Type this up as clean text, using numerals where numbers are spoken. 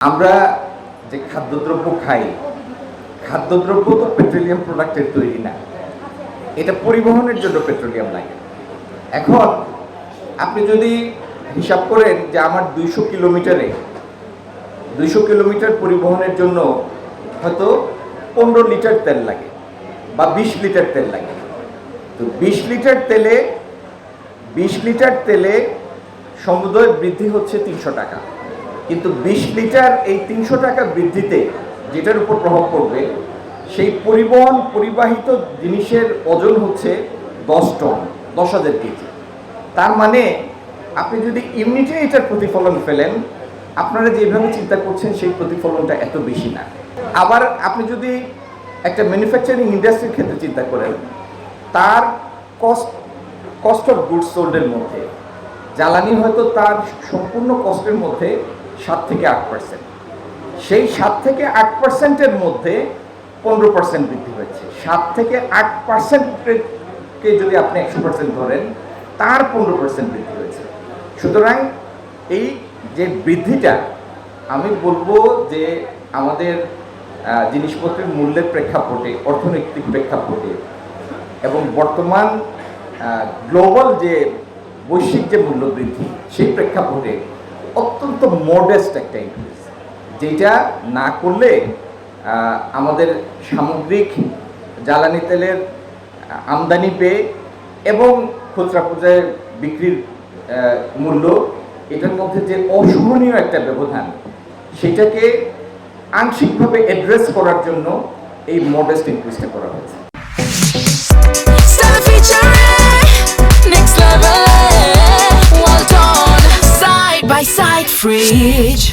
আমরা যে খাদ্যদ্রব্য খাই, খাদ্যদ্রব্য তো পেট্রোলিয়াম প্রোডাক্টের তৈরি না, এটা পরিবহনের জন্য পেট্রোলিয়াম লাগে। এখন আপনি যদি হিসাব করেন যে আমার 200 কিলোমিটার পরিবহনের জন্য হয়তো 15 লিটার তেল লাগে বা 20 লিটার তেল লাগে, তো 20 লিটার তেলে সমুদয় বৃদ্ধি হচ্ছে 300 টাকা, কিন্তু 20 লিটার এই 300 টাকা বৃদ্ধিতে যেটার উপর প্রভাব পড়বে সেই পরিবাহিত জিনিসের ওজন হচ্ছে 10 টন, 10,000 কেজি। তার মানে আপনি যদি ইউনিটে এটার প্রতিফলন ফেলেন, আপনারা যেভাবে চিন্তা করছেন সেই প্রতিফলনটা এত বেশি না। আবার আপনি যদি একটা ম্যানুফ্যাকচারিং ইন্ডাস্ট্রির ক্ষেত্রে চিন্তা করেন, তার কস্ট অফ গুডস সোল্ডের মধ্যে জ্বালানি হয়তো তার সম্পূর্ণ কস্টের মধ্যে 7 থেকে 8%, সেই 7 থেকে 8%-এর মধ্যে 15% বৃদ্ধি হয়েছে। 7 থেকে 8%-কে যদি আপনি 100% ধরেন, তার 15% বৃদ্ধি হয়েছে। সুতরাং এই যে বৃদ্ধিটা, আমি বলবো যে আমাদের জিনিসপত্রের মূল্যের প্রেক্ষাপটে, অর্থনৈতিক প্রেক্ষাপটে এবং বর্তমান গ্লোবাল যে বৈশ্বিক যে মূল্য বৃদ্ধি, সেই প্রেক্ষাপটে অত্যন্ত মডেস্ট একটা ইনক্রিজ, যেটা না করলে আমাদের সামগ্রিক জ্বালানি তেলের আমদানি পেয়ে এবং খুচরা পর্যায়ে বিক্রির মূল্য, এটার মধ্যে যে অসহনীয় একটা ব্যবধান, সেটাকে আংশিকভাবে অ্যাড্রেস করার জন্য এই মডেস্ট ইনক্রিজটা করা হয়েছে। Side by side fridge.